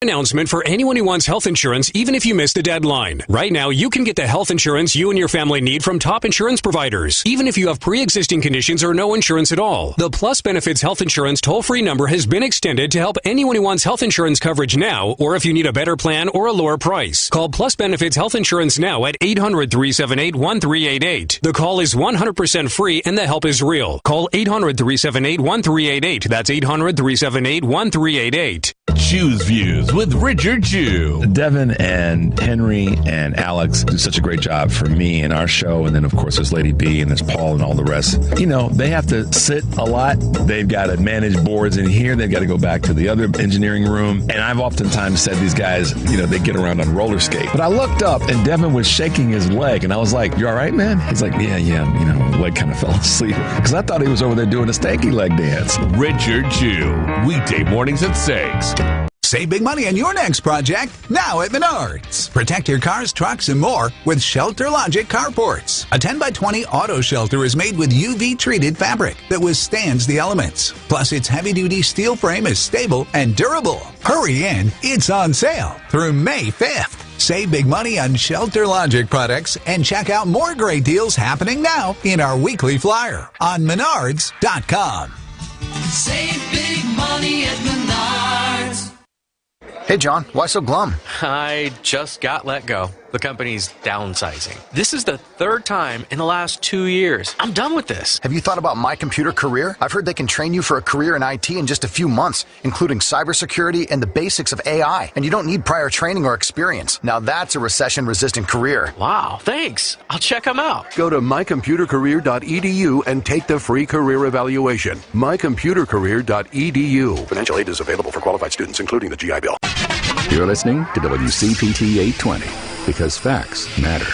Announcement for anyone who wants health insurance, even if you missed the deadline. Right now, you can get the health insurance you and your family need from top insurance providers, even if you have pre-existing conditions or no insurance at all. The Plus Benefits Health Insurance toll-free number has been extended to help anyone who wants health insurance coverage now, or if you need a better plan or a lower price. Call Plus Benefits Health Insurance now at 800-378-1388. The call is 100% free and the help is real. Call 800-378-1388. That's 800-378-1388. Choose Views with Richard Chew. Devin and Henry and Alex do such a great job for me and our show. And then, of course, there's Lady B and there's Paul and all the rest. You know, they have to sit a lot. They've got to manage boards in here. They've got to go back to the other engineering room. And I've oftentimes said these guys, you know, they get around on roller skate. But I looked up and Devin was shaking his leg. And I was like, you all right, man? He's like, yeah, you know, leg kind of fell asleep. Because I thought he was over there doing a stanky leg dance. Richard Chew. Weekday mornings at 6. Save big money on your next project now at Menards. Protect your cars, trucks, and more with Shelter Logic carports. A 10x20 auto shelter is made with UV-treated fabric that withstands the elements. Plus, its heavy-duty steel frame is stable and durable. Hurry in, it's on sale through May 5th. Save big money on Shelter Logic products and check out more great deals happening now in our weekly flyer on Menards.com. Save big money at Menards. Hey, John, why so glum? I just got let go. The company's downsizing. This is the third time in the last 2 years. I'm done with this. Have you thought about My Computer Career? I've heard they can train you for a career in IT in just a few months, including cybersecurity and the basics of AI. And you don't need prior training or experience. Now that's a recession-resistant career. Wow, thanks. I'll check them out. Go to mycomputercareer.edu and take the free career evaluation. mycomputercareer.edu. Financial aid is available for qualified students, including the GI Bill. You're listening to WCPT 820, because facts matter.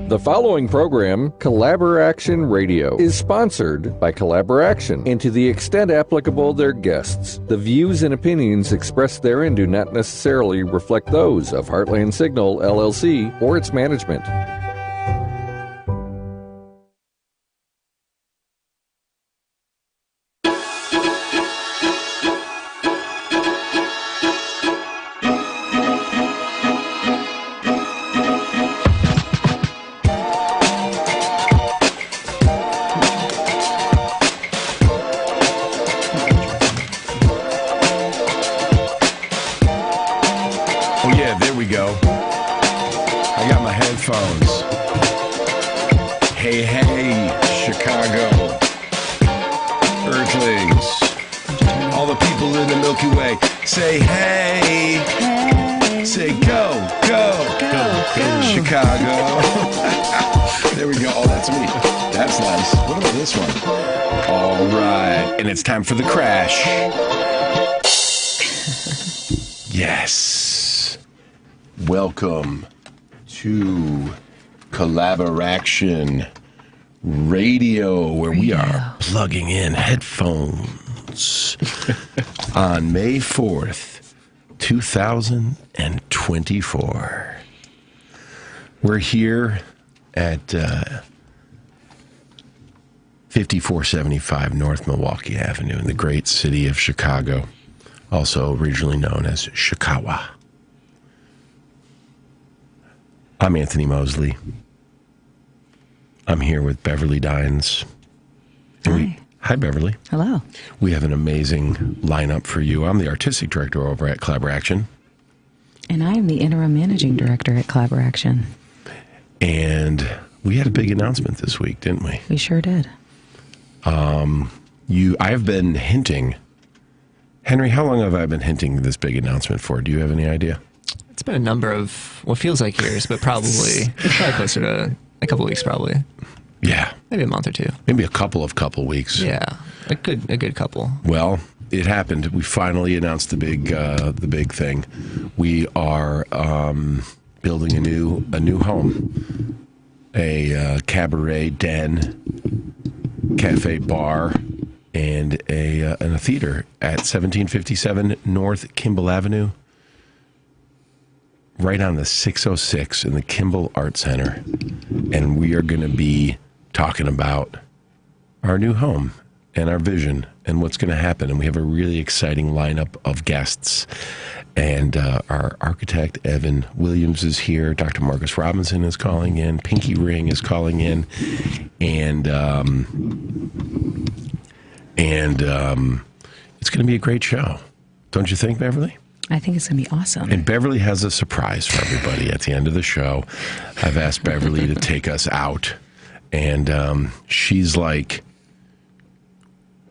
The following program, Collaboraction Radio, is sponsored by Collaboraction, and to the extent applicable, their guests. The views and opinions expressed therein do not necessarily reflect those of Heartland Signal, LLC, or its management. For the crash. Yes. Welcome to Collaboraction Radio, where we are plugging in headphones on May 4th, 2024. We're here at 5475 North Milwaukee Avenue in the great city of Chicago, also regionally known as Chicago. I'm Anthony Mosley. I'm here with Beverly Dines. Hi, Beverly. Hello. We have an amazing lineup for you. I'm the artistic director over at Collaboraction. And I am the interim managing director at Collaboraction. And we had a big announcement this week, didn't we? We sure did. I've been hinting. Henry, how long have I been hinting this big announcement for? Do you have any idea? It's been a number of what feels like years, but probably closer to a couple weeks, probably. Yeah. Maybe a month or two. Maybe a couple weeks. Yeah. A good couple. Well, it happened. We finally announced the big thing. We are building a new home. A cabaret den, cafe bar, and a theater at 1757 North Kimball Avenue, right on the 606 in the Kimball Art Center. And we are going to be talking about our new home and our vision and what's going to happen. And we have a really exciting lineup of guests. And our architect, Evan Williams, is here. Dr. Marcus Robinson is calling in. Pinky Ring is calling in. And it's going to be a great show. Don't you think, Beverly? I think it's going to be awesome. And Beverly has a surprise for everybody at the end of the show. I've asked Beverly to take us out. And she's like,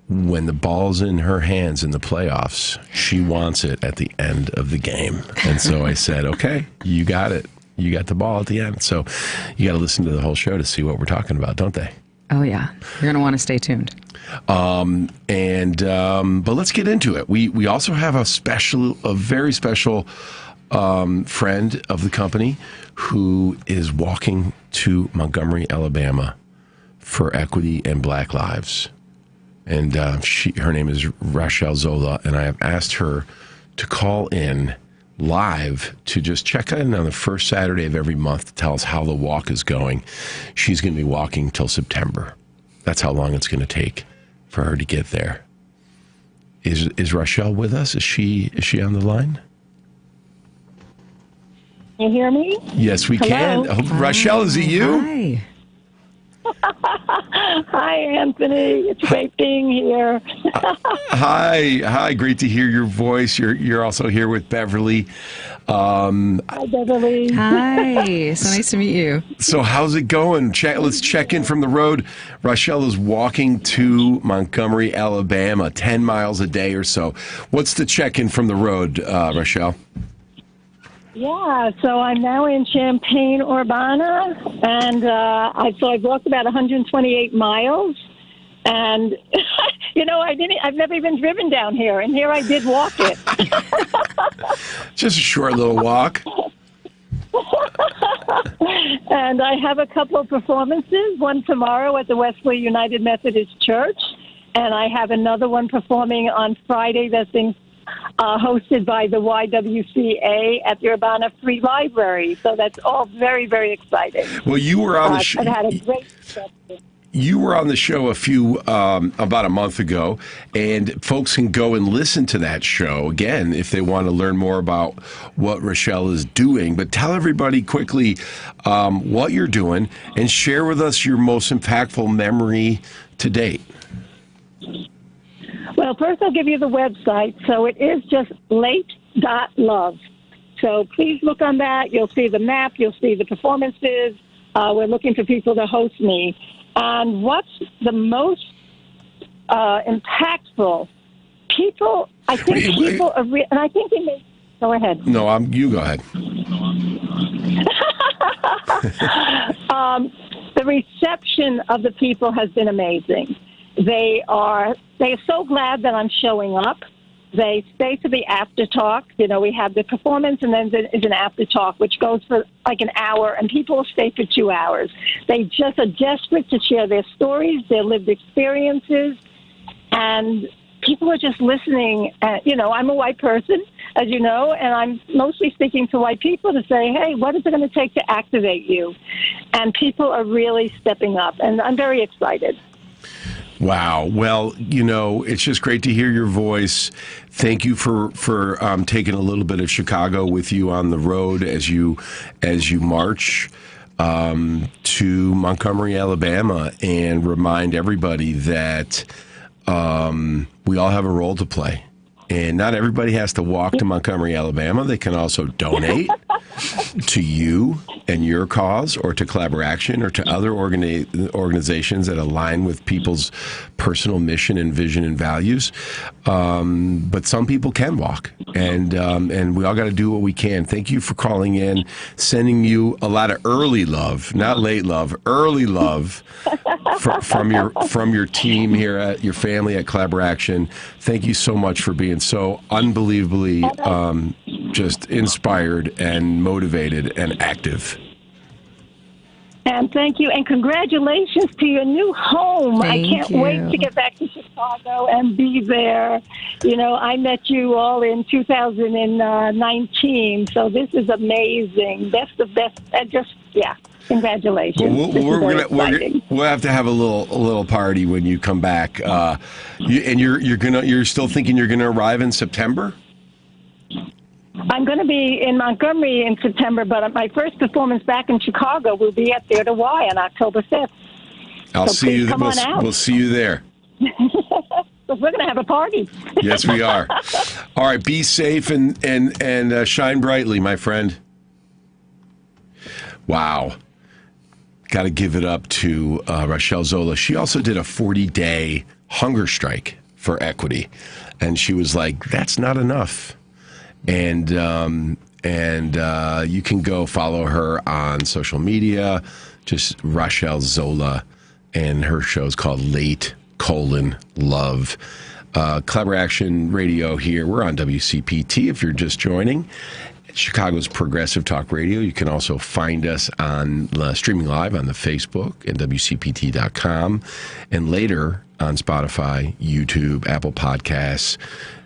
when the ball's in her hands in the playoffs, she wants it at the end of the game. And so I said, okay, you got it. You got the ball at the end. So you got to listen to the whole show to see what we're talking about, don't they? Oh, yeah. You're going to want to stay tuned. But let's get into it. We also have a very special friend of the company who is walking to Montgomery, Alabama for equity and Black lives. And her name is Rochelle Zola, and I have asked her to call in live to just check in on the first Saturday of every month to tell us how the walk is going. She's going to be walking till September. That's how long it's going to take for her to get there. Is Rochelle with us? Is she on the line? Can you hear me? Yes, we Hello? can. Rochelle, is it you? Hi. Hi, Anthony. It's great being here. Hi. Great to hear your voice. You're also here with Beverly. Hi, Beverly. Hi. So nice to meet you. So how's it going? Let's check in from the road. Rochelle is walking to Montgomery, Alabama, 10 miles a day or so. What's the check-in from the road, Rochelle? Yeah, so I'm now in Champaign-Urbana, and I've walked about 128 miles, and I've never even driven down here, and here I did walk it. Just a short little walk. And I have a couple of performances, one tomorrow at the Wesley United Methodist Church, and I have another one performing on Friday that's being hosted by the YWCA at the Urbana Free Library. So that's all very, very exciting. Well, you were on the show. I've had a great reception. You were on the show about a month ago, and folks can go and listen to that show again if they want to learn more about what Rochelle is doing. But tell everybody quickly what you're doing and share with us your most impactful memory to date. Well, first I'll give you the website. So it is just late.love. So please look on that. You'll see the map. You'll see the performances. We're looking for people to host me. And what's the most impactful? People, I think people are and I think they may... Go ahead. No, you go ahead. The reception of the people has been amazing. They are so glad that I'm showing up. They stay to the after talk. We have the performance, and then there is an after talk, which goes for like an hour, and people will stay for 2 hours. They just are desperate to share their stories, their lived experiences, and people are just listening. I'm a white person, as you know, and I'm mostly speaking to white people to say, hey, what is it going to take to activate you? And people are really stepping up, and I'm very excited. Wow. Well, it's just great to hear your voice. Thank you for taking a little bit of Chicago with you on the road as you march to Montgomery, Alabama, and remind everybody that we all have a role to play. And not everybody has to walk to Montgomery, Alabama. They can also donate to you and your cause, or to Collaboraction, or to other organizations that align with people's personal mission and vision and values. But some people can walk, and we all got to do what we can. Thank you for calling in, sending you a lot of early love, not late love, early love from your team here at your family at Collaboraction. Thank you so much for being so unbelievably just inspired and motivated and active. And thank you, and congratulations to your new home. Thank I can't you. wait to get back to Chicago and be there. You know, I met you all in 2019, so this is amazing. Best of best. Congratulations. We'll have to have a little party when you come back. You're still thinking you're gonna arrive in September? I'm going to be in Montgomery in September, but my first performance back in Chicago will be at Theater Y on October 5th. I'll so see you. Come on out. We'll see you there. We're going to have a party. Yes, we are. All right, be safe and shine brightly, my friend. Wow. Got to give it up to Rochelle Zola. She also did a 40-day hunger strike for equity, and she was like, "That's not enough." And you can go follow her on social media, just Rochelle Zola, and her show's called Late: Love. Collaboration Radio here. We're on WCPT if you're just joining. Chicago's Progressive Talk Radio. You can also find us on streaming live on the Facebook and WCPT.com, and later on Spotify, YouTube, Apple Podcasts.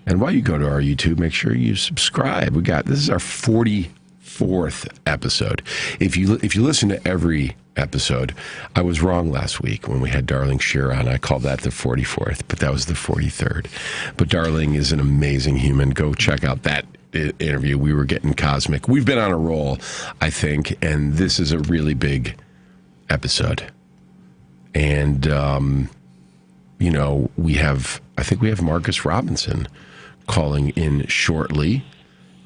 And while you go to our YouTube, make sure you subscribe. This is our 44th episode. If you listen to every episode, I was wrong last week when we had Darling Shearer on. I called that the 44th, but that was the 43rd. But Darling is an amazing human. Go check out that interview. We were getting cosmic. We've been on a roll, I think, and this is a really big episode. And I think we have Marcus Robinson calling in shortly.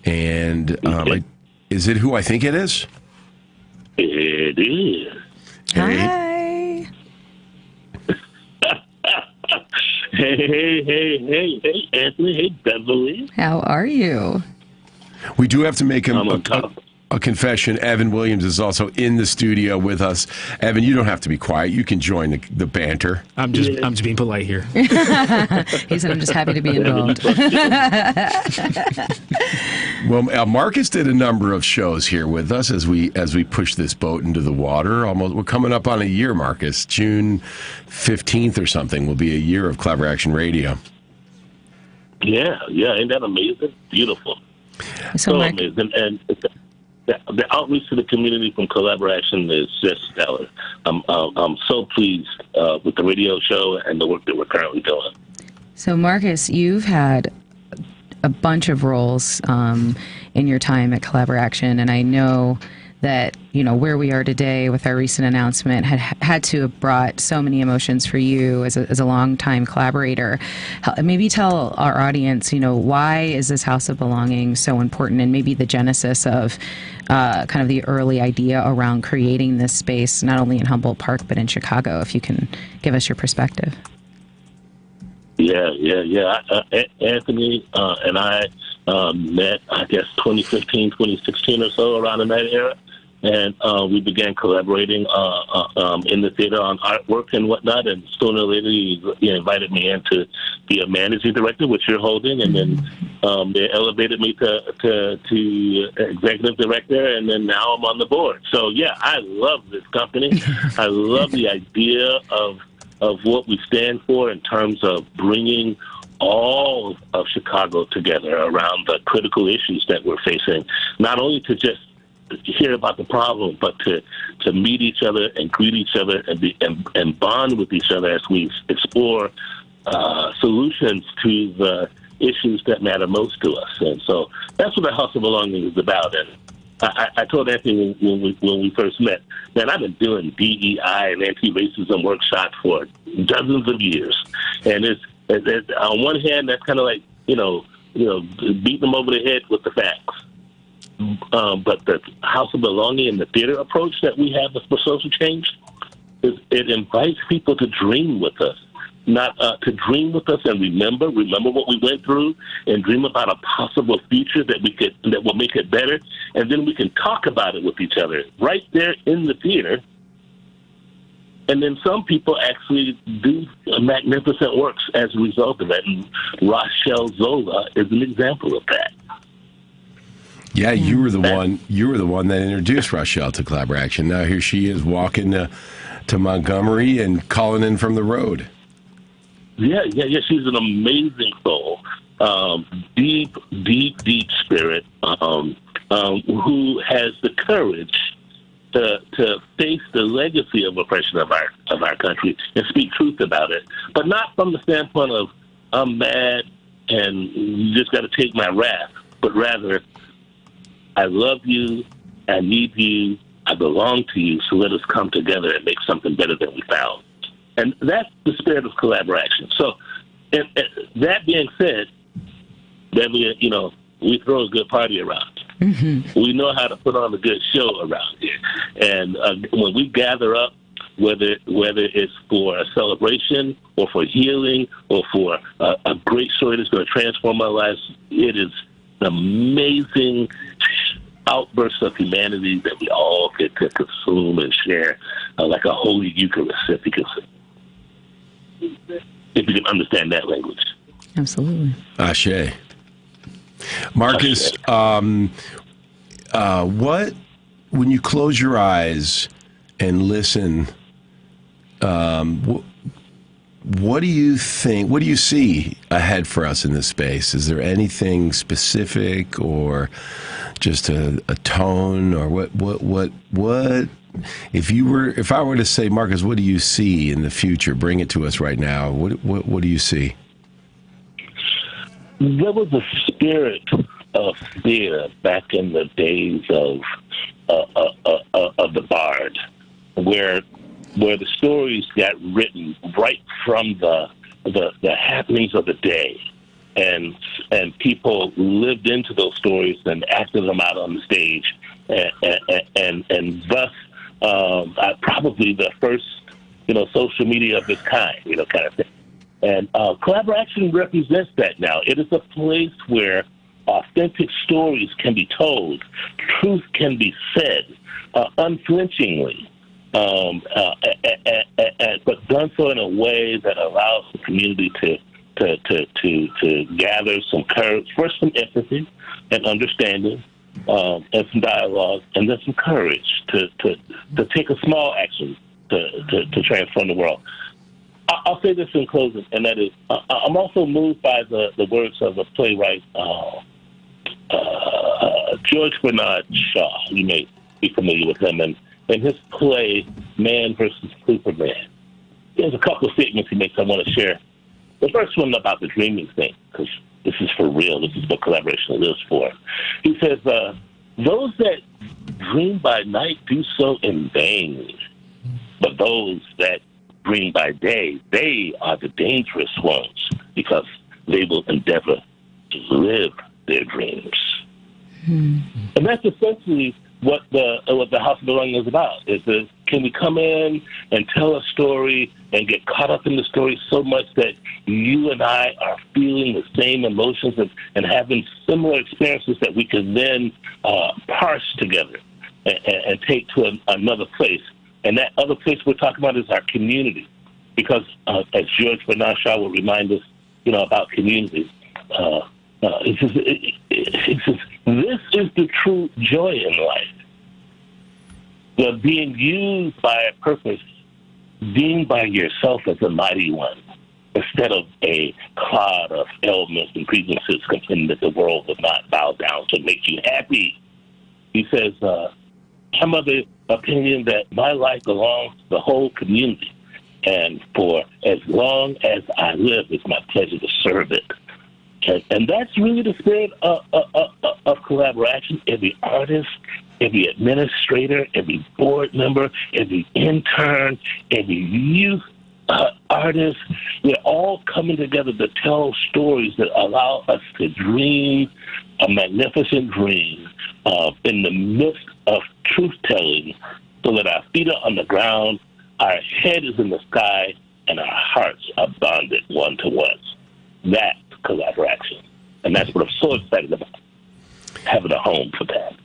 And is it who I think it is? It is. Hi. Hey, Anthony. Hey, Beverly. How are you? We do have to make him a confession. Evan Williams is also in the studio with us. Evan, you don't have to be quiet. You can join the banter. I'm just being polite here. He said, "I'm just happy to be involved." Well, Marcus did a number of shows here with us as we push this boat into the water. We're coming up on a year, Marcus. June 15th or something will be a year of Collaboration Radio. Yeah, ain't that amazing? Beautiful. So amazing. And the outreach to the community from Collaboration is just stellar. I'm so pleased with the radio show and the work that we're currently doing. So, Marcus, you've had a bunch of roles in your time at Collaboration, and I know that, where we are today with our recent announcement had to have brought so many emotions for you as a longtime collaborator. Maybe tell our audience, why is this House of Belonging so important, and maybe the genesis of kind of the early idea around creating this space, not only in Humboldt Park, but in Chicago, if you can give us your perspective. Yeah. Anthony and I met, I guess, 2015, 2016 or so, around in that era. And we began collaborating in the theater on artwork and whatnot. And sooner or later, he invited me in to be a managing director, which you're holding. And then they elevated me to executive director. And then now I'm on the board. So, yeah, I love this company. I love the idea of what we stand for in terms of bringing all of Chicago together around the critical issues that we're facing, not only to just hear about the problem, but to meet each other and greet each other and bond with each other as we explore solutions to the issues that matter most to us. And so that's what the House of Belonging is about. And I told Anthony when we first met, man, I've been doing DEI and anti-racism workshops for dozens of years. And it's on one hand, that's kind of like, beating them over the head with the facts. But the House of Belonging and the theater approach that we have for social change, it invites people to dream with us. Not to dream with us and remember what we went through, and dream about a possible future that will make it better, and then we can talk about it with each other right there in the theater. And then some people actually do magnificent works as a result of that, and Rochelle Zola is an example of that. Yeah, you were the one. You were the one that introduced Rochelle to Collaboration. Now here she is walking to Montgomery and calling in from the road. Yeah. She's an amazing soul, deep spirit, who has the courage to face the legacy of oppression of our country and speak truth about it, but not from the standpoint of I'm mad and you just got to take my wrath, but rather I love you, I need you, I belong to you, so let us come together and make something better than we found. And that's the spirit of collaboration. So, and that being said, that we throw a good party around. Mm-hmm. We know how to put on a good show around here. And when we gather up, whether it's for a celebration or for healing or for a great story that's going to transform our lives, it is an amazing outburst of humanity that we all get to consume and share, like a holy Eucharist, if you can understand that language. Absolutely. Ashe. Marcus, what, when you close your eyes and listen, what do you think? What do you see ahead for us in this space? Is there anything specific, or just a tone, or what? If I were to say, Marcus, what do you see in the future? Bring it to us right now. What do you see? There was a spirit of fear back in the days of the Bard, where the stories got written right from the happenings of the day, and people lived into those stories and acted them out on the stage, and thus probably the first social media of its kind, kind of thing. And Collaboration represents that now. It is a place where authentic stories can be told, truth can be said, unflinchingly, but done so in a way that allows the community to gather some courage, first some empathy and understanding, and some dialogue, and then some courage to take a small action to transform the world. I'll say this in closing, and that is, I'm also moved by the words of the playwright George Bernard Shaw. You may be familiar with him, and in his play, Man versus Superman, there's a couple of statements he makes I want to share. The first one about the dreaming thing, because this is for real. This is what collaboration lives for. He says, those that dream by night do so in vain, but those that dream by day, they are the dangerous ones, because they will endeavor to live their dreams. And that's essentially what the House of Belonging is about. Can we come in and tell a story and get caught up in the story so much that you and I are feeling the same emotions and having similar experiences that we can then parse together and take to another place. And that other place we're talking about is our community. Because as George Bernard Shaw will remind us, about community, he says, this is the true joy in life. The being used by a purpose, being by yourself as a mighty one, instead of a cloud of ailments and grievances complaining that the world will not bow down to make you happy. He says, I'm of the opinion that my life belongs to the whole community, and for as long as I live, it's my pleasure to serve it. And that's really the spirit of collaboration. Every artist, every administrator, every board member, every intern, every youth artist, we're all coming together to tell stories that allow us to dream a magnificent dream in the midst of truth-telling, so that our feet are on the ground, our head is in the sky, and our hearts are bonded one to one. That's collaboration. And that's what I'm so excited about, having a home for that.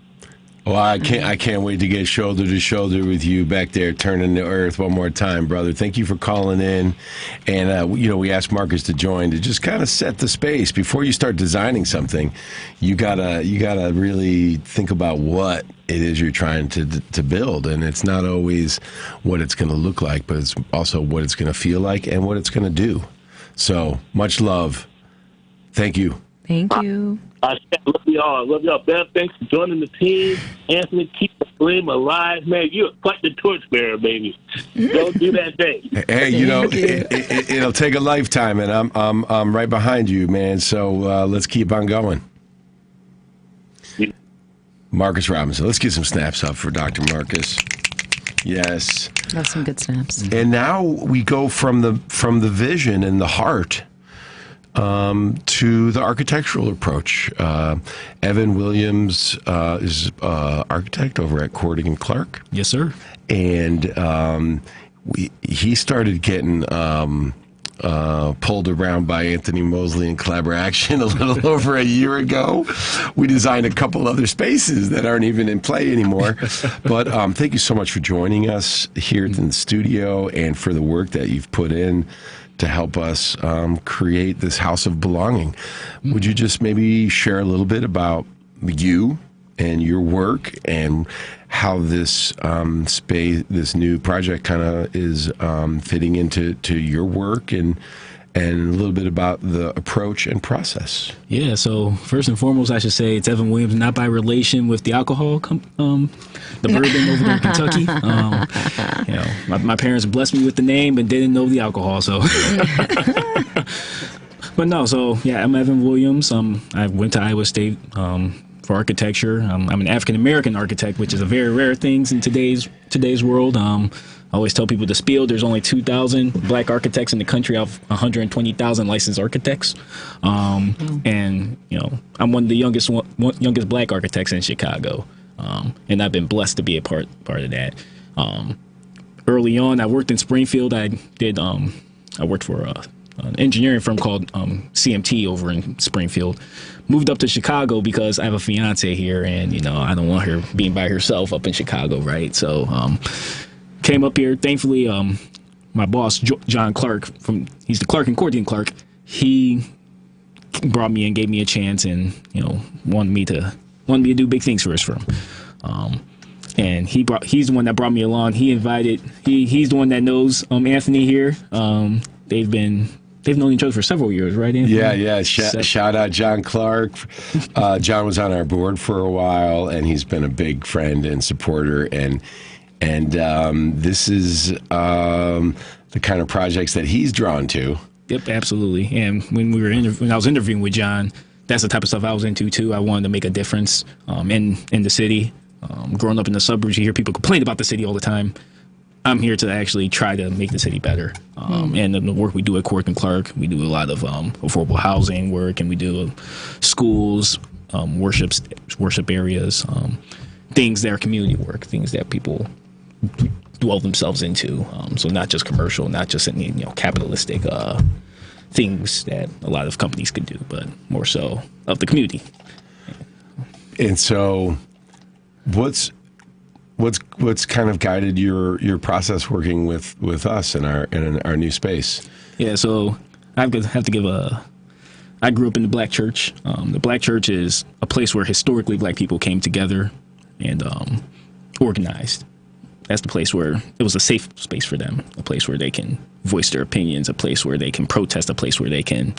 Well, I can't wait to get shoulder to shoulder with you back there, turning the earth one more time, brother. Thank you for calling in, and we asked Marcus to join to just kind of set the space before you start designing something. You gotta really think about what it is you're trying to build, and it's not always what it's going to look like, but it's also what it's going to feel like and what it's going to do. So much love. Thank you. Thank you. I love y'all. Love y'all. Beth, thanks for joining the team. Anthony, keep the flame alive, man. You're quite the torchbearer, baby. Don't do that thing. Hey, it'll take a lifetime, and I'm right behind you, man. So let's keep on going. Marcus Robinson. Let's get some snaps up for Dr. Marcus. Yes. Love some good snaps. And now we go from the vision and the heart to the architectural approach. Evan Williams is architect over at Cordy & Clark. Yes, sir. And he started getting pulled around by Anthony Mosley in Collaboraction a little over a year ago. We designed a couple other spaces that aren't even in play anymore. But thank you so much for joining us here in the studio and for the work that you've put in to help us create this house of belonging. Would you just maybe share a little bit about you and your work and how this space, this new project kind of is fitting into your work and a little bit about the approach and process? Yeah, so first and foremost, I should say it's Evan Williams, not by relation with the alcohol, the bourbon over there in Kentucky. My parents blessed me with the name and didn't know the alcohol, so. But no, so yeah, I'm Evan Williams. I went to Iowa State for architecture. I'm an African-American architect, which is a very rare thing in today's world. I always tell people the spiel, there's only 2,000 black architects in the country out of 120,000 licensed architects. And, I'm one of the youngest black architects in Chicago. And I've been blessed to be a part of that. Early on, I worked in Springfield. I worked for an engineering firm called CMT over in Springfield. Moved up to Chicago because I have a fiance here, and I don't want her being by herself up in Chicago, right? So came up here. Thankfully, my boss John Clark, he's the Clark and Cordy and Clark. He brought me and gave me a chance, and wanted me to do big things for his firm. And he's the one that brought me along. He's the one that knows Anthony here. They've known each other for several years, right, Anthony? Yeah. Shout out John Clark. John was on our board for a while, and he's been a big friend and supporter. And this is the kind of projects that he's drawn to. Yep, absolutely. And when I was interviewing with John, that's the type of stuff I was into too. I wanted to make a difference in the city. Growing up in the suburbs, you hear people complain about the city all the time. I'm here to actually try to make the city better. And the work we do at Cork and Clark, we do a lot of affordable housing work, and we do schools, worship areas, things that are community work, things that people dwell themselves into. So not just commercial, not just capitalistic things that a lot of companies could do, but more so of the community. And so, what's kind of guided your process working with us in our new space? Yeah, so I have to give I grew up in the Black church. The Black church is a place where historically Black people came together and organized. That's the place where it was a safe space for them, a place where they can voice their opinions, a place where they can protest, a place where they can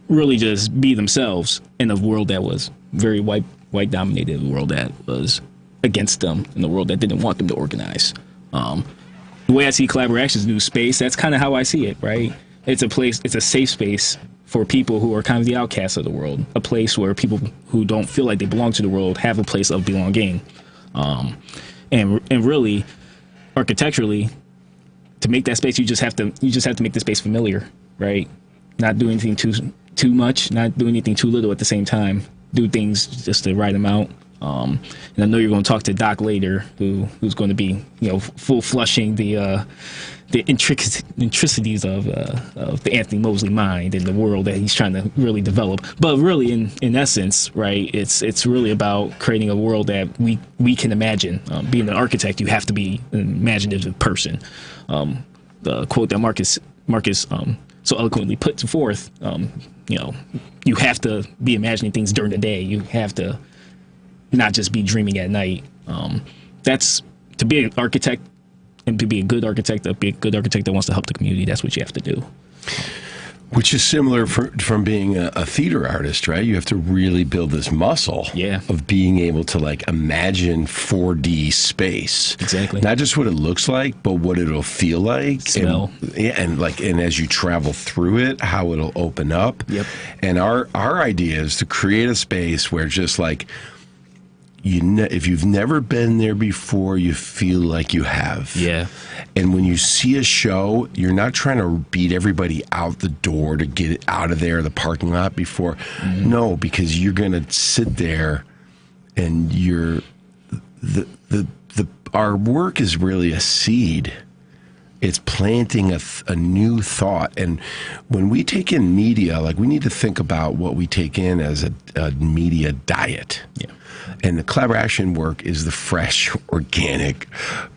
really just be themselves in a world that was very white dominated, a world that was against them, in the world that didn't want them to organize. The way I see Collaboraction's new space, that's kind of how I see it, right? It's a safe space for people who are kind of the outcasts of the world, a place where people who don't feel like they belong to the world have a place of belonging. And really, architecturally, to make that space, you just have to make the space familiar, right? Not do anything too much, not do anything too little at the same time. Do things just the right amount. And I know you're going to talk to Doc later, who's going to be, full flushing the intricacies of the Anthony Mosley mind and the world that he's trying to really develop. But really, in essence, right, it's really about creating a world that we can imagine. Being an architect, you have to be an imaginative person. The quote that Marcus so eloquently put forth, you have to be imagining things during the day. You have to not just be dreaming at night. That's to be an architect. And to be a good architect that wants to help the community, that's what you have to do. Which is similar from being a theater artist, right? You have to really build this muscle of being able to imagine 4D space. Exactly. Not just what it looks like, but what it'll feel like. Smell. And as you travel through it, how it'll open up. Yep. And our idea is to create a space where just if you've never been there before, you feel like you have. Yeah. And when you see a show, you're not trying to beat everybody out the door to get it out of there, the parking lot before. Mm-hmm. No, because you're going to sit there and our work is really a seed. It's planting a new thought. And when we take in media, we need to think about what we take in as a media diet. Yeah. And the Collaboration work is the fresh, organic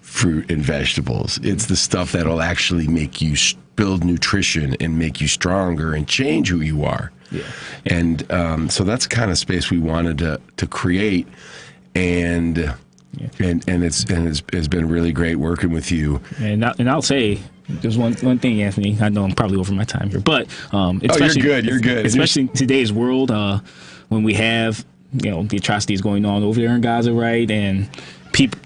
fruit and vegetables. It's the stuff that'll actually make you build nutrition and make you stronger and change who you are. Yeah. And so that's the kind of space we wanted to create. And it's been really great working with you. And I'll say there's one thing, Anthony. I know I'm probably over my time here, but especially, you're good. Especially in today's world, when we have the atrocities going on over there in Gaza, right? And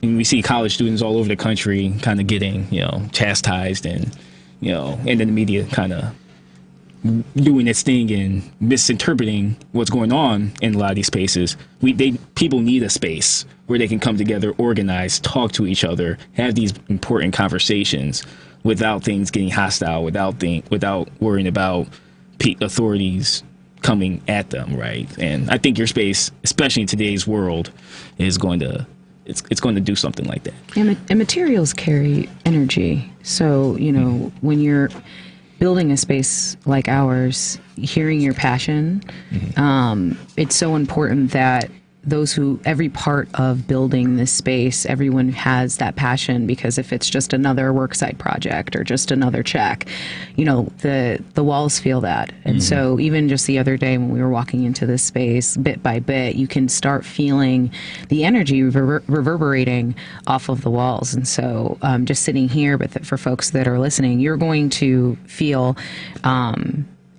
we see college students all over the country kind of getting chastised, and then the media kind of doing its thing and misinterpreting what's going on in a lot of these spaces. People need a space where they can come together, organize, talk to each other, have these important conversations without things getting hostile, without worrying about authorities coming at them, right? And I think your space, especially in today's world, is going to do something like that. And materials carry energy. So, when you're building a space like ours, hearing your passion, it's so important that every part of building this space, everyone has that passion, because if it's just another worksite project or just another check, the walls feel that. And so even just the other day when we were walking into this space, bit by bit, you can start feeling the energy reverberating off of the walls. And so just sitting here, but for folks that are listening, you're going to feel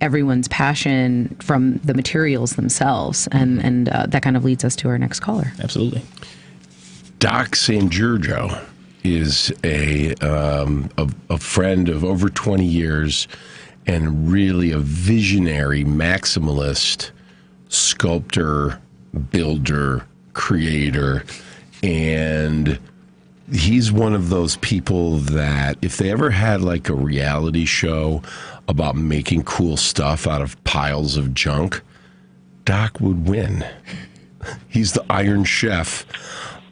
everyone's passion from the materials themselves, and that kind of leads us to our next caller. Absolutely. Doc San Giorgio is a friend of over 20 years and really a visionary maximalist sculptor, builder, creator, and he's one of those people that if they ever had a reality show about making cool stuff out of piles of junk, Doc would win. He's the Iron Chef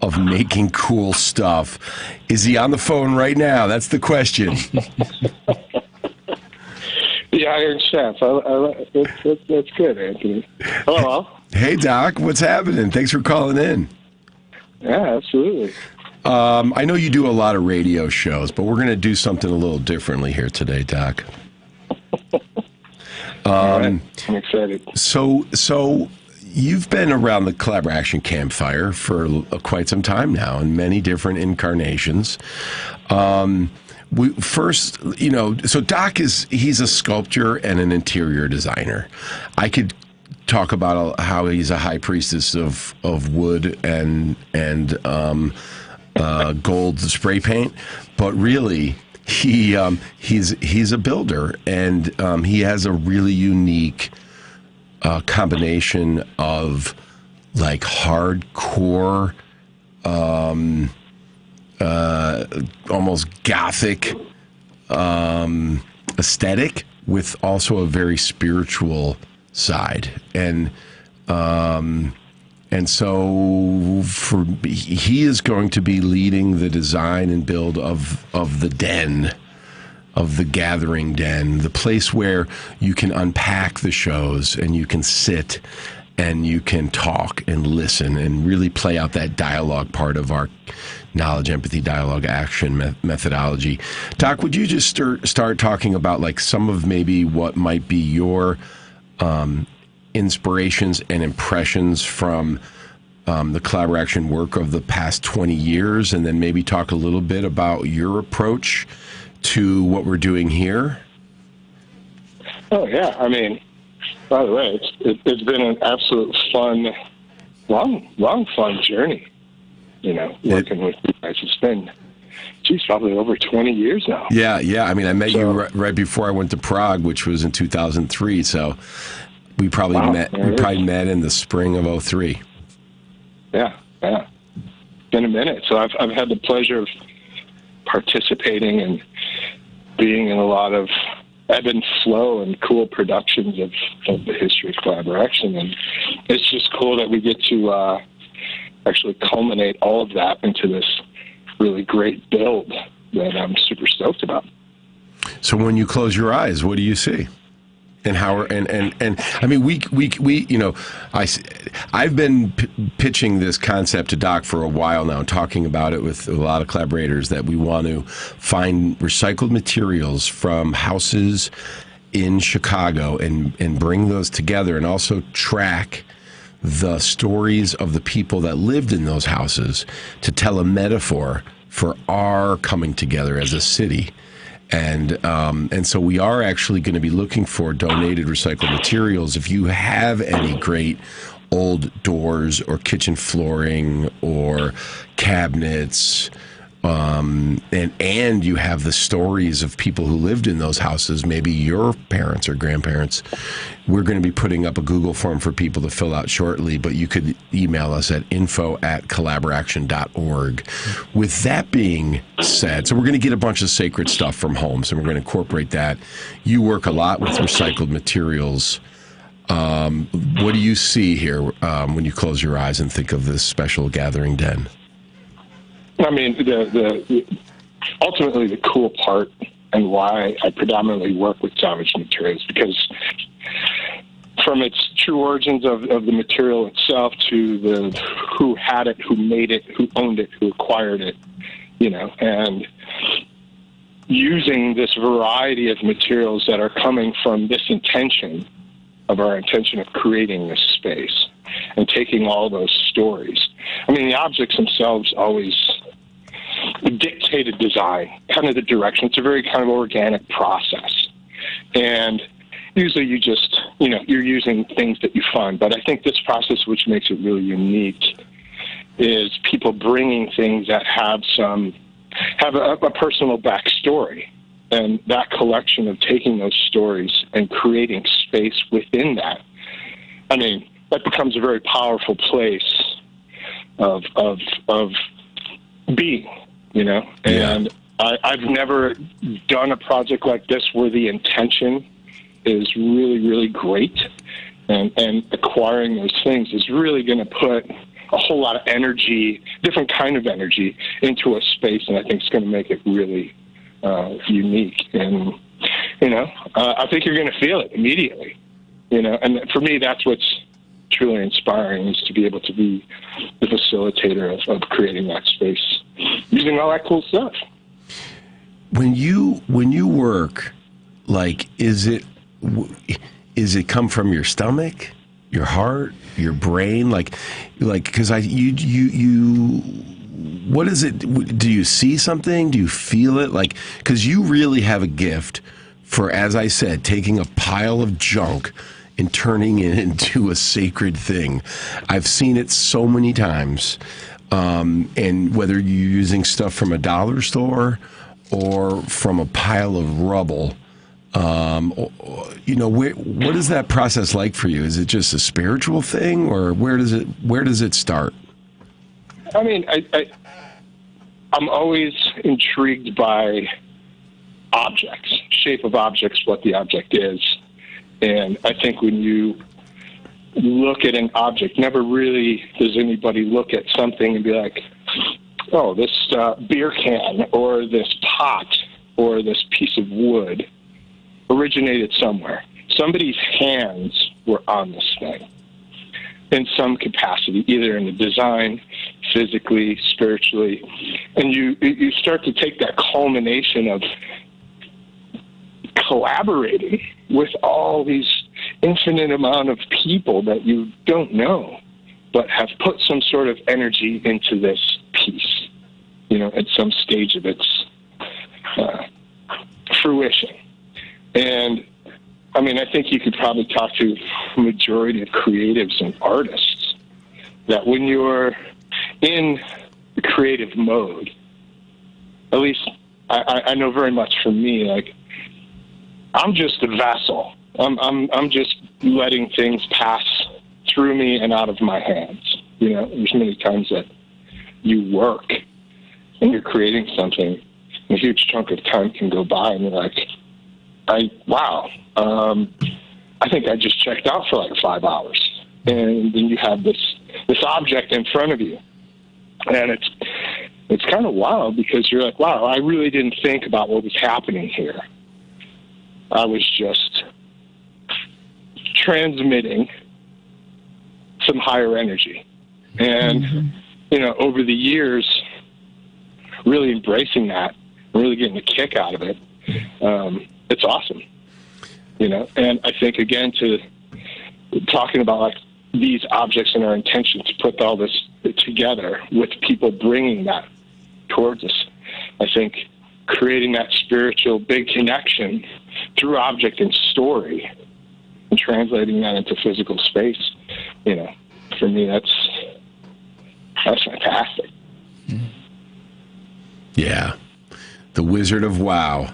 of making cool stuff. Is he on the phone right now? That's the question. The Iron Chef. That's good, Anthony. Hello. Hey, Doc. What's happening? Thanks for calling in. Yeah, absolutely. I know you do a lot of radio shows, but we're going to do something a little differently here today, Doc. All right. I'm excited. So you've been around the Collaboration campfire for quite some time now in many different incarnations. So Doc he's a sculptor and an interior designer. I could talk about how he's a high priestess of wood and gold spray paint, but really he's a builder, and he has a really unique combination of hardcore, almost gothic aesthetic with also a very spiritual side, and And so he is going to be leading the design and build of the den, of the gathering den, the place where you can unpack the shows and you can sit and you can talk and listen and really play out that dialogue part of our knowledge, empathy, dialogue, action methodology. Doc, would you just start talking about like some of maybe what might be your inspirations and impressions from the Collaboraction work of the past 20 years, and then maybe talk a little bit about your approach to what we're doing here? Oh, yeah. I mean, by the way, it's been an absolute fun, long fun journey, you know, working with you guys. It's been, probably over 20 years now. Yeah. I mean, I met you right before I went to Prague, which was in 2003, so we probably met in the spring of 2003. Yeah. It's been a minute. So I've had the pleasure of participating and being in a lot of ebb and flow and cool productions of the history of Collaboraction. And it's just cool that we get to actually culminate all of that into this really great build that I'm super stoked about. So when you close your eyes, what do you see? And how? And I mean, we you know, I've been pitching this concept to Doc for a while now, talking about it with a lot of collaborators, that we want to find recycled materials from houses in Chicago and bring those together, and also track the stories of the people that lived in those houses to tell a metaphor for our coming together as a city. And so we are actually going to be looking for donated recycled materials. If you have any great old doors or kitchen flooring or cabinets, and you have the stories of people who lived in those houses, maybe your parents or grandparents, we're going to be putting up a Google form for people to fill out shortly, but you could email us at info@collaboraction.org. With that being said, so we're going to get a bunch of sacred stuff from homes, and we're going to incorporate that. You work a lot with recycled materials. What do you see here when you close your eyes and think of this special gathering den? I mean, ultimately the cool part and why I predominantly work with salvaged materials, because from its true origins of the material itself to the who had it, who made it, who owned it, who acquired it, you know, and using this variety of materials that are coming from this intention of creating this space and taking all those stories. I mean, the objects themselves always dictated design, kind of the direction. It's a very kind of organic process. And usually you just, you know, you're using things that you find. But I think this process, which makes it really unique, is people bringing things that have a personal backstory. And that collection of taking those stories and creating space within that, I mean, that becomes a very powerful place of being, you know? And I've never done a project like this where the intention is really, really great. And acquiring those things is really going to put a whole lot of energy, different kind of energy, into a space. And I think it's going to make it really unique. And, you know, I think you're going to feel it immediately, you know? And for me, that's what's truly inspiring, is to be able to be the facilitator of creating that space using all that cool stuff. When you work, like, is it come from your stomach, your heart, your brain, like because what is it? Do you see something? Do you feel it? Like, because you really have a gift for, as I said, taking a pile of junk and turning it into a sacred thing. I've seen it so many times. And whether you're using stuff from a dollar store or from a pile of rubble, you know, what is that process like for you? Is it just a spiritual thing, or where does it start? I mean, I'm always intrigued by objects, shape of objects, what the object is. And I think when you look at an object. Never really does anybody look at something and be like, oh, this beer can or this pot or this piece of wood originated somewhere. Somebody's hands were on this thing in some capacity, either in the design, physically, spiritually. And you start to take that culmination of collaborating with all these infinite amount of people that you don't know, but have put some sort of energy into this piece, at some stage of its fruition. And I think you could probably talk to a majority of creatives and artists that when you're in the creative mode, at least I know very much for me, like, I'm just a vessel. I'm just letting things pass through me and out of my hands. There's many times that you work and you're creating something, and a huge chunk of time can go by, and you're like, I think I just checked out for like 5 hours. And then you have this object in front of you. And it's kind of wild, because you're like, wow, I really didn't think about what was happening here. I was just transmitting some higher energy. And, over the years, really embracing that, really getting a kick out of it, it's awesome. And I think, again, to talking about like these objects and our intention to put all this together with people bringing that towards us, I think creating that spiritual big connection through object and story and translating that into physical space, for me, that's fantastic. Yeah. The Wizard of Wow,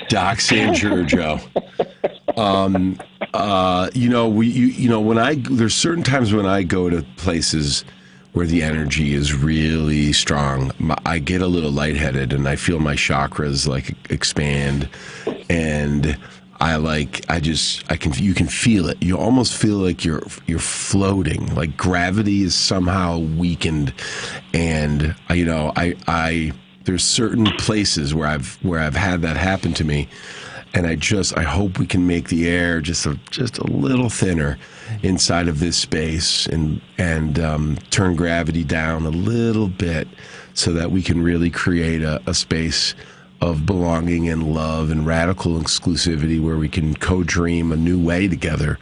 Doc San Giorgio. There's certain times when I go to places where the energy is really strong, I get a little lightheaded and I feel my chakras like expand, and you can feel it. You almost feel like you're floating, like gravity is somehow weakened, and there's certain places where I've had that happen to me, and I hope we can make the air just a little thinner inside of this space, and turn gravity down a little bit, so that we can really create a space of belonging and love and radical exclusivity, where we can co-dream a new way together.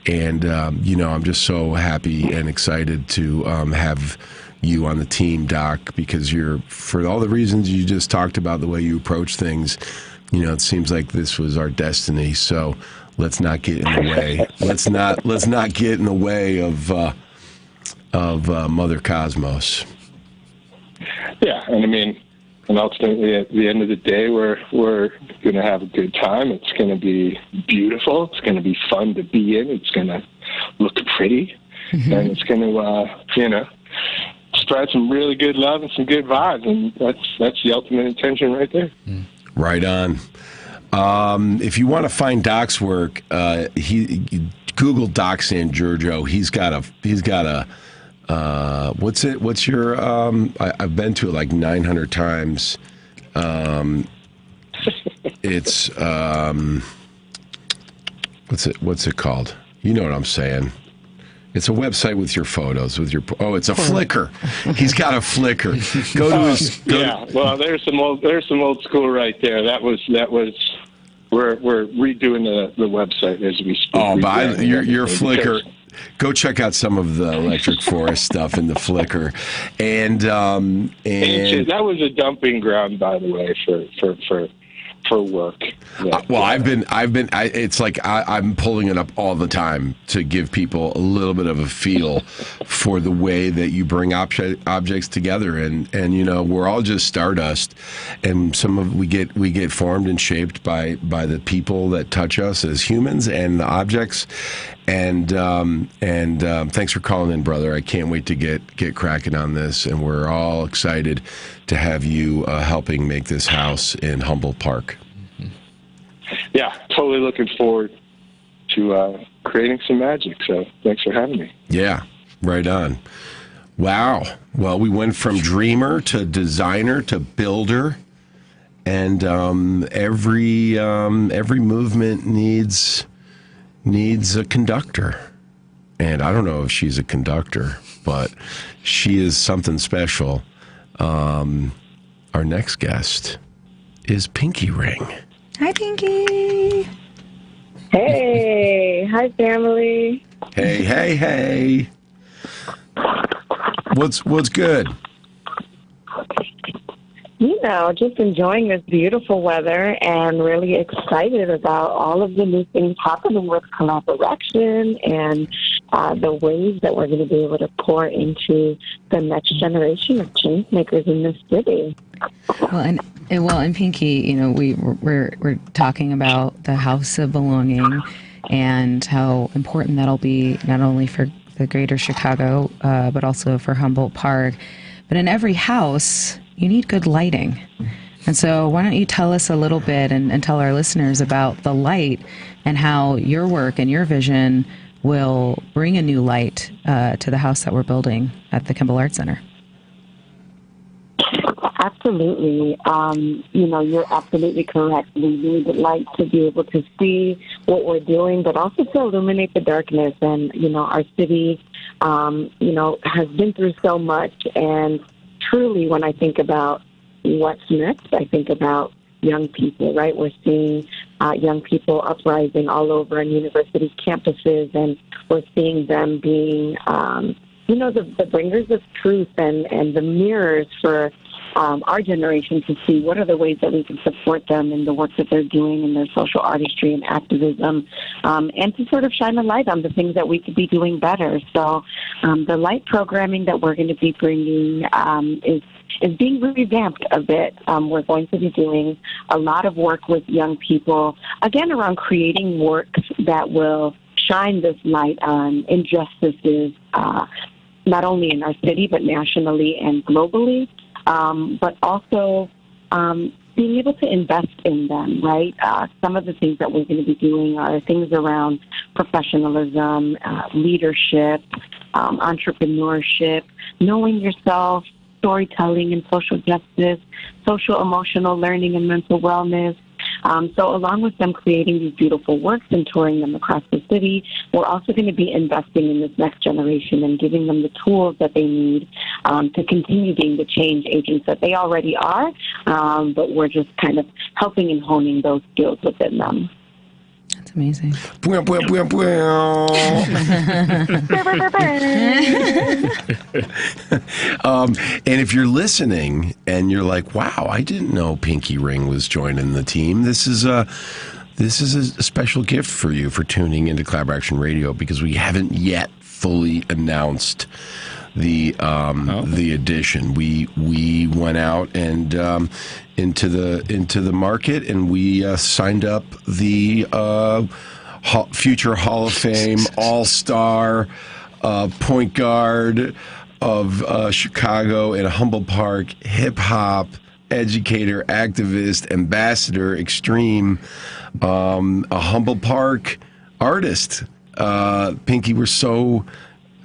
And I'm just so happy and excited to have you on the team, Doc, because for all the reasons you just talked about, the way you approach things, it seems like this was our destiny. So let's not get in the way. let's not get in the way of Mother Cosmos. Yeah, and ultimately at the end of the day, we're going to have a good time. It's going to be beautiful. It's going to be fun to be in. It's going to look pretty, and it's going to spread some really good love and some good vibes, and that's the ultimate intention right there. Right on. If you want to find Doc's work, Google Doc San Giorgio. He's got a what's your I've been to it like 900 times. It's what's it called? You know what I'm saying? It's a website with your photos, it's a Flickr. He's got a Flickr. Well, there's some old school right there. That was we're redoing the website as we speak. Oh, but your Flickr. Go check out some of the Electric Forest stuff in the Flickr, and that was a dumping ground, by the way, for work. Yeah. It's like I'm pulling it up all the time to give people a little bit of a feel for the way that you bring objects together, and we're all just stardust, and we get formed and shaped by the people that touch us as humans and the objects. And thanks for calling in, brother. I can't wait to get cracking on this, and we're all excited to have you helping make this house in Humboldt Park. Yeah, totally looking forward to creating some magic. So thanks for having me. Yeah, right on. Wow. Well, we went from dreamer to designer to builder, and every movement needs a conductor. And I don't know if she's a conductor, but she is something special. Our next guest is Pinky Ring. Hi, Pinky. Hey. Hi, family. Hey. What's good? Just enjoying this beautiful weather and really excited about all of the new things happening with Collaboraction and the ways that we're going to be able to pour into the next generation of change makers in this city. Well, and Pinky, we're talking about the House of Belonging and how important that'll be not only for the greater Chicago, but also for Humboldt Park. But in every house, you need good lighting. And so why don't you tell us a little bit and tell our listeners about the light and how your work and your vision will bring a new light to the house that we're building at the Kimball Arts Center. Absolutely. You're absolutely correct. We need light to be able to see what we're doing, but also to illuminate the darkness. And, our city, has been through so much. And truly, when I think about what's next, I think about young people, right? We're seeing young people uprising all over on university campuses, and we're seeing them being, the bringers of truth and the mirrors for our generation to see what are the ways that we can support them in the work that they're doing in their social artistry and activism, and to sort of shine a light on the things that we could be doing better. So the light programming that we're going to be bringing is being revamped a bit. We're going to be doing a lot of work with young people, again, around creating works that will shine this light on injustices, not only in our city, but nationally and globally. But also being able to invest in them, right? Some of the things that we're going to be doing are things around professionalism, leadership, entrepreneurship, knowing yourself, storytelling and social justice, social emotional learning and mental wellness. So along with them creating these beautiful works and touring them across the city, we're also going to be investing in this next generation and giving them the tools that they need to continue being the change agents that they already are, but we're just kind of helping and honing those skills within them. That's amazing. And if you're listening and you're like, wow, I didn't know Pinky Ring was joining the team, this is a special gift for you for tuning into Collaboration Radio, because we haven't yet fully announced the addition. We went out and into the market, and we signed up the future Hall of Fame All-Star point guard of Chicago and Humboldt Park, hip-hop educator, activist, ambassador, extreme, a Humboldt Park artist. Pinky,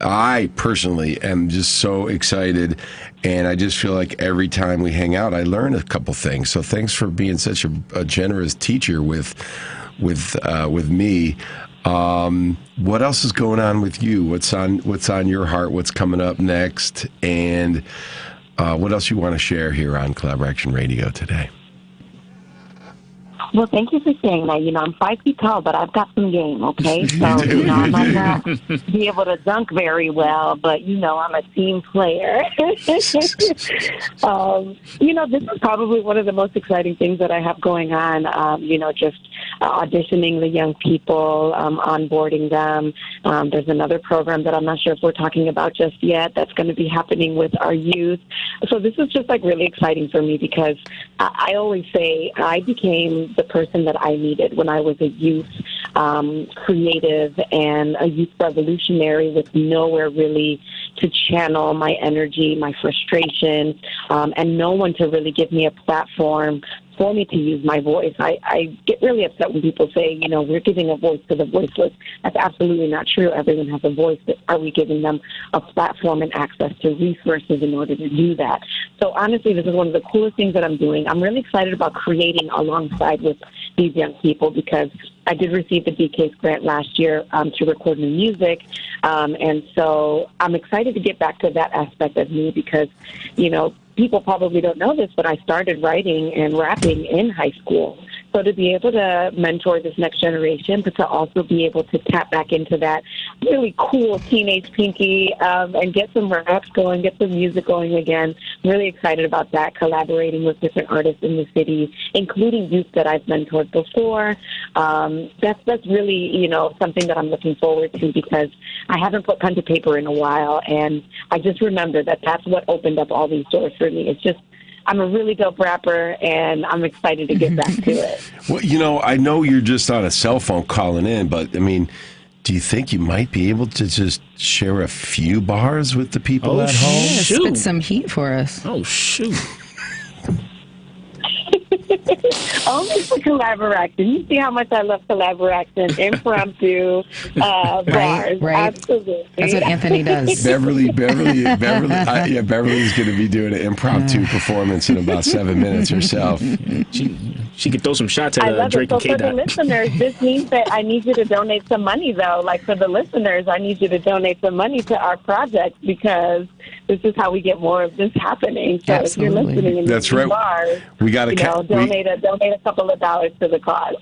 I personally am just so excited, and I just feel like every time we hang out, I learn a couple things. So thanks for being such a generous teacher with me. What else is going on with you? What's on your heart? What's coming up next? And what else you want to share here on Collaboration Radio today? Well, thank you for saying that. I'm 5 feet tall, but I've got some game, okay? So, I might not be able to dunk very well, but, I'm a team player. This is probably one of the most exciting things that I have going on, just auditioning the young people, onboarding them. There's another program that I'm not sure if we're talking about just yet that's going to be happening with our youth. So this is just really exciting for me, because I always say I became the person that I needed when I was a youth creative and a youth revolutionary with nowhere really to channel my energy, my frustration, and no one to really give me a platform for me to use my voice. I get really upset when people say, you know, we're giving a voice to the voiceless. That's absolutely not true. Everyone has a voice, but are we giving them a platform and access to resources in order to do that? So honestly, this is one of the coolest things that I'm doing. I'm really excited about creating alongside with these young people because I did receive the BK's grant last year to record new music. And so I'm excited to get back to that aspect of me because, you know, people probably don't know this, but I started writing and rapping in high school. So to be able to mentor this next generation, but to also be able to tap back into that really cool teenage Pinky and get some raps going, get some music going again. I'm really excited about that, collaborating with different artists in the city, including youth that I've mentored before. That's really, you know, something that I'm looking forward to because I haven't put pen to paper in a while, and I just remember that that's what opened up all these doors for me. It's just I'm a really dope rapper, and I'm excited to get back to it. Well, you know, I know you're just on a cell phone calling in, but, I mean, do you think you might be able to just share a few bars with the people at home? Yeah, spit some heat for us. Oh, shoot. Only for Collaboraction. You see how much I love Collaboraction, impromptu bars. Right. Absolutely. That's what Anthony does. Beverly's going to be doing an impromptu performance in about 7 minutes herself. She could throw some shots I at love Drake it. So and for the K-Dot. listeners, this means that I need you to donate some money, though. Like for the listeners, I need you to donate some money to our project because this is how we get more of this happening. So if you're listening and That's you right. bars, We got to donate a couple of dollars to the cause.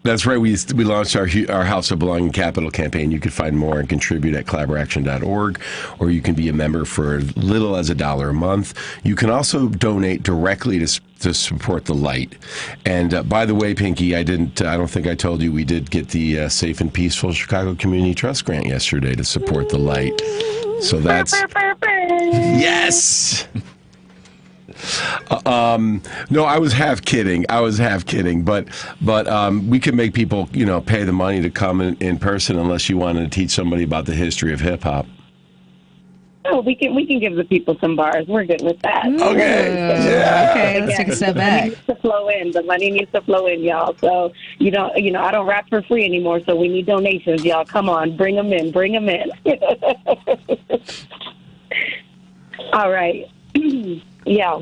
That's right. We launched our House of Belonging Capital campaign. You can find more and contribute at collaboraction.org, or you can be a member for as little as $1 a month. You can also donate directly to support the light. And by the way, Pinky, I don't think I told you we did get the Safe and Peaceful Chicago Community Trust grant yesterday to support the light. So that's yes. No, I was half kidding. But we could make people, you know, pay the money to come in person unless you wanted to teach somebody about the history of hip hop. Oh, we can give the people some bars. We're good with that. Okay. Yeah. Okay, let's take a step back. The money needs to flow in, y'all. So I don't rap for free anymore. So we need donations, y'all. Come on, bring them in. All right. Yeah.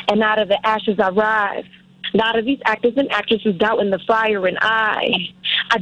And out of the ashes I rise. Not of these actors and actresses doubting the fire and I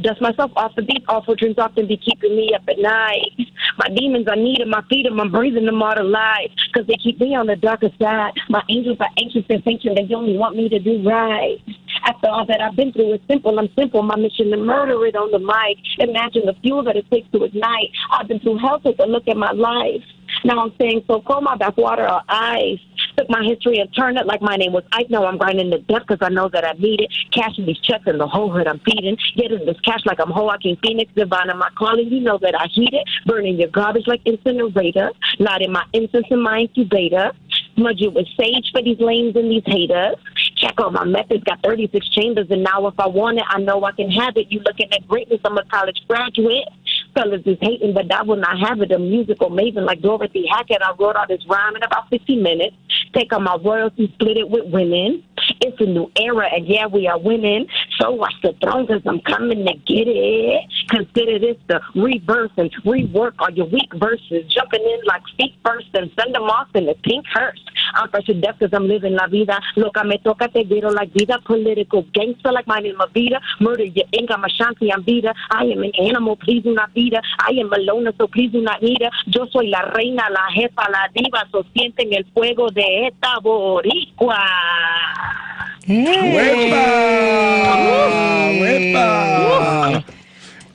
dust myself off the beat. Awful dreams often be keeping me up at night. My demons, I need them. I feed them. I'm breathing them all to life because they keep me on the darker side. My angels are anxious and thinking they only want me to do right. After all that I've been through, it's simple. I'm simple. My mission to murder it on the mic. Imagine the fuel that it takes to ignite. I've been through hell. Take a look at my life. Now I'm saying so cold, my backwater or ice. Took my history and turned it like my name was Ike. Now I'm grinding to death because I know that I need it. Cashing these checks and the whole hood I'm feeding. Getting this cash like I'm Joaquin Phoenix. Divine in my calling, you know that I heat it. Burning your garbage like incinerator. Lighting my incense in my incubator. Smudge it with sage for these lames and these haters. Check out my methods, got 36 chambers, and now if I want it, I know I can have it. You looking at greatness, I'm a college graduate. Fellas is hating, but I will not have it. A musical maven like Dorothy Hackett. I wrote all this rhyme in about 15 minutes. Take all my royalties, split it with women. It's a new era, and yeah, we are winning. So watch the throne, because I'm coming to get it. Consider this the reverse and rework all your weak verses. Jumping in like feet first and send them off in the pink hearse. I'm fresh to death because I'm living la vida. Loca me toca te quiero like vida. Political gangster like my name Vida. Murder your ink, I'm Ashanti, I'm Vida. I am an animal, please do not feed her. I am Malona, so please do not need her. Yo soy la reina, la jefa, la diva. So sienten el fuego de esta boricua. Wepa!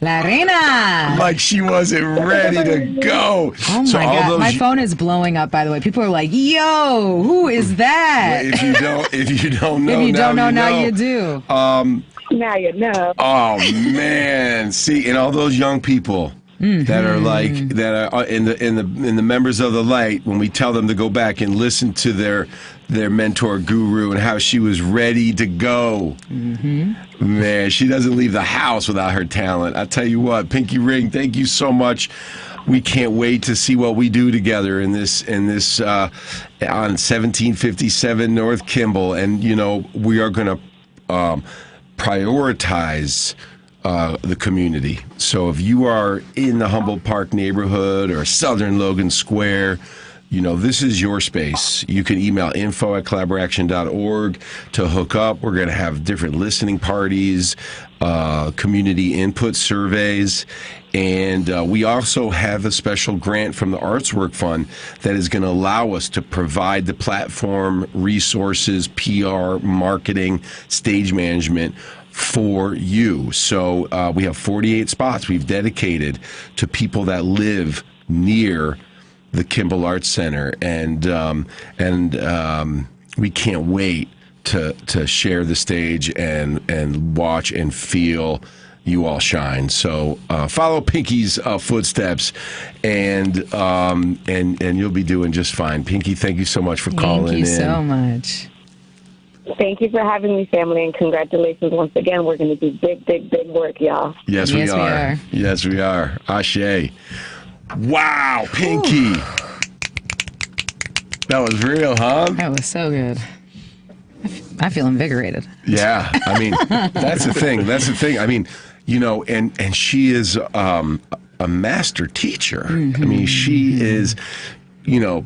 La Reina! Like she wasn't ready to go. Oh my God. My phone is blowing up, by the way. People are like, yo, who is that? If you don't know, now you do. Now you know. Oh man. See, and all those young people that are like that are in the members of the light, when we tell them to go back and listen to their mentor guru and how she was ready to go. Man, she doesn't leave the house without her talent. I tell you what, Pinky Ring, thank you so much. We can't wait to see what we do together in this on 1757 North Kimball, and we are going to prioritize the community. So if you are in the Humboldt Park neighborhood or Southern Logan Square, this is your space. You can email info@collaboraction.org to hook up. We're going to have different listening parties, community input surveys, and we also have a special grant from the Artswork Fund that is going to allow us to provide the platform, resources, PR, marketing, stage management for you. So we have 48 spots we've dedicated to people that live near the Kimball Arts Center, and we can't wait to share the stage and watch and feel you all shine. So follow Pinky's footsteps, and you'll be doing just fine. Pinky, thank you so much for calling in. Thank you so much. Thank you for having me, family, and congratulations once again. We're going to do big, big, big work, y'all. Yes, we are. Yes, we are. Ashe. Wow, Pinky. That was real, huh? That was so good. I feel invigorated. Yeah, I mean, that's the thing. I mean, and she is a master teacher. Mm-hmm. I mean, she is,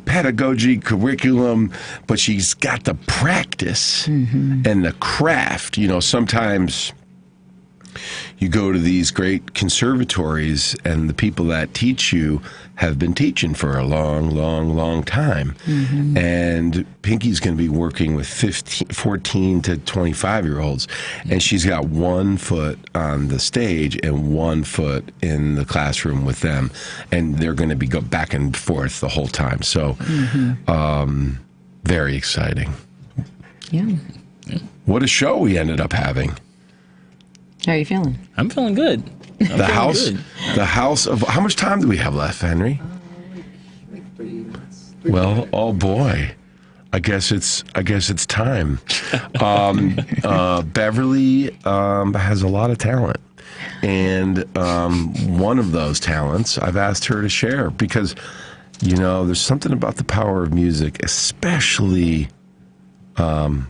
pedagogy, curriculum, but she's got the practice and the craft. Sometimes you go to these great conservatories and the people that teach you have been teaching for a long, long, long time. Mm-hmm. And Pinky's going to be working with 14 to 25-year-olds. And she's got one foot on the stage and one foot in the classroom with them. And they're going to be go back and forth the whole time. So very exciting. Yeah. What a show we ended up having. How are you feeling? I'm feeling good. The house of, how much time do we have left, Henry? Like 30 minutes. Well, oh boy, I guess it's time. Beverly has a lot of talent, and one of those talents I've asked her to share because there's something about the power of music, especially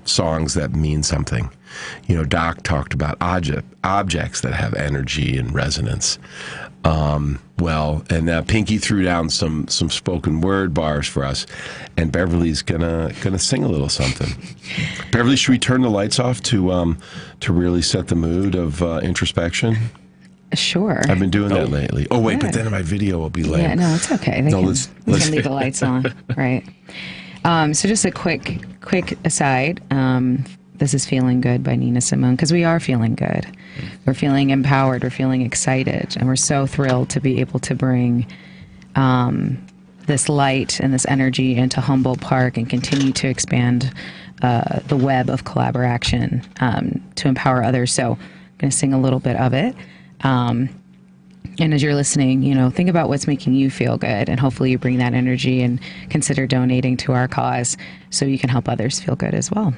songs that mean something. Doc talked about objects that have energy and resonance. And Pinky threw down some spoken word bars for us, and Beverly's gonna sing a little something. Beverly, should we turn the lights off to really set the mood of introspection? Sure. I've been doing that lately. Oh wait, but then my video will be lame. Yeah, no, it's okay. We can leave the lights on, right? So just a quick aside. This is Feeling Good by Nina Simone, because we are feeling good. We're feeling empowered. We're feeling excited. And we're so thrilled to be able to bring this light and this energy into Humboldt Park and continue to expand the web of collaboration to empower others. So I'm going to sing a little bit of it. And as you're listening, think about what's making you feel good. And hopefully you bring that energy and consider donating to our cause so you can help others feel good as well.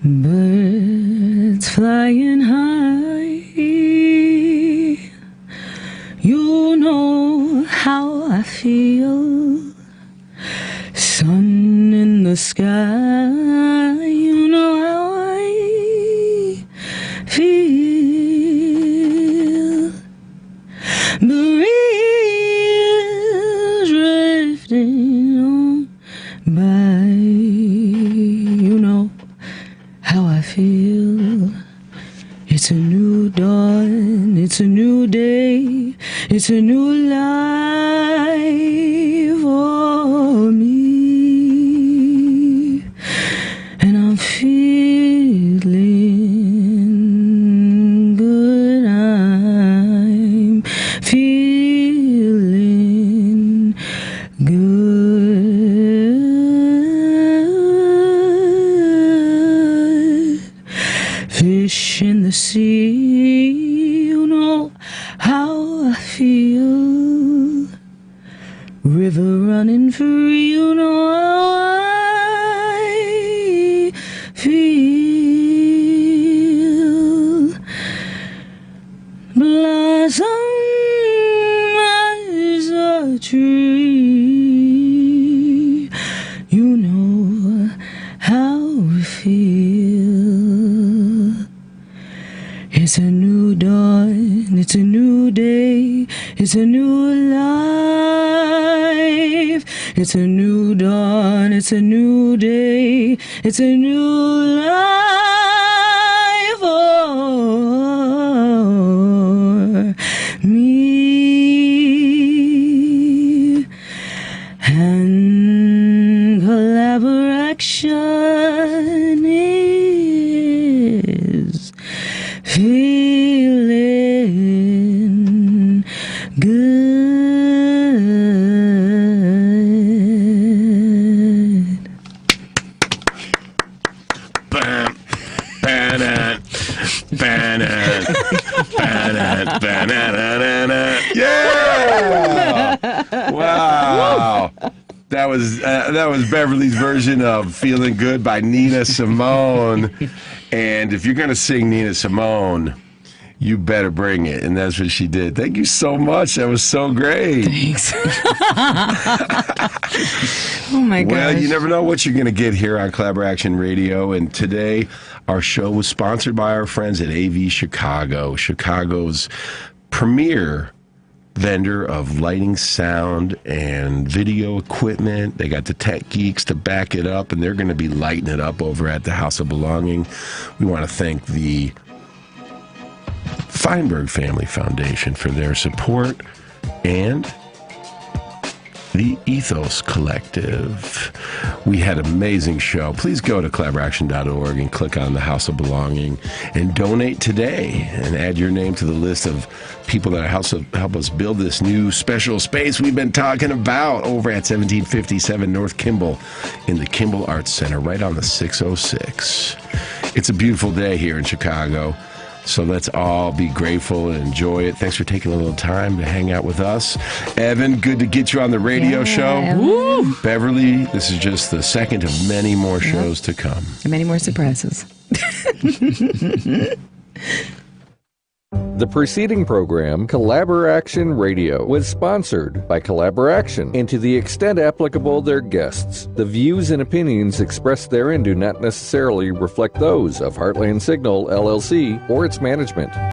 Birds flying high, you know how I feel. Sun in the sky, you know how I feel. Breeze drifting on by, you know how I feel. It's a new dawn, it's a new day, it's a new life for me, and I'm feeling good. I'm feeling good. Fish in the sea, you know how I feel. River running free, you know how I feel. is a tree, you know how we feel. It's a new dawn, it's a new day, it's a new life. It's a new dawn, it's a new day, it's a new life for me. And collaboration is feeling good. Yeah! Wow. That was Beverly's version of "Feeling Good" by Nina Simone. And if you're going to sing Nina Simone, you better bring it. And that's what she did. Thank you so much. That was so great. Thanks. Oh, my gosh. Well, you never know what you're going to get here on Collaboration Radio. And today, our show was sponsored by our friends at AV Chicago, Chicago's premier vendor of lighting, sound, and video equipment. They got the tech geeks to back it up, and they're going to be lighting it up over at the House of Belonging. We want to thank the Feinberg Family Foundation for their support, and the Ethos Collective. We had an amazing show. Please go to collaboration.org and click on the House of Belonging and donate today and add your name to the list of people that help us build this new special space we've been talking about over at 1757 North Kimball in the Kimball Arts Center, right on the 606. It's a beautiful day here in Chicago. So let's all be grateful and enjoy it. Thanks for taking a little time to hang out with us. Evan, good to get you on the radio show. Woo. Beverly, this is just the second of many more shows to come. And many more surprises. The preceding program, Collaboraction Radio, was sponsored by Collaboraction, and to the extent applicable, their guests. The views and opinions expressed therein do not necessarily reflect those of Heartland Signal, LLC, or its management.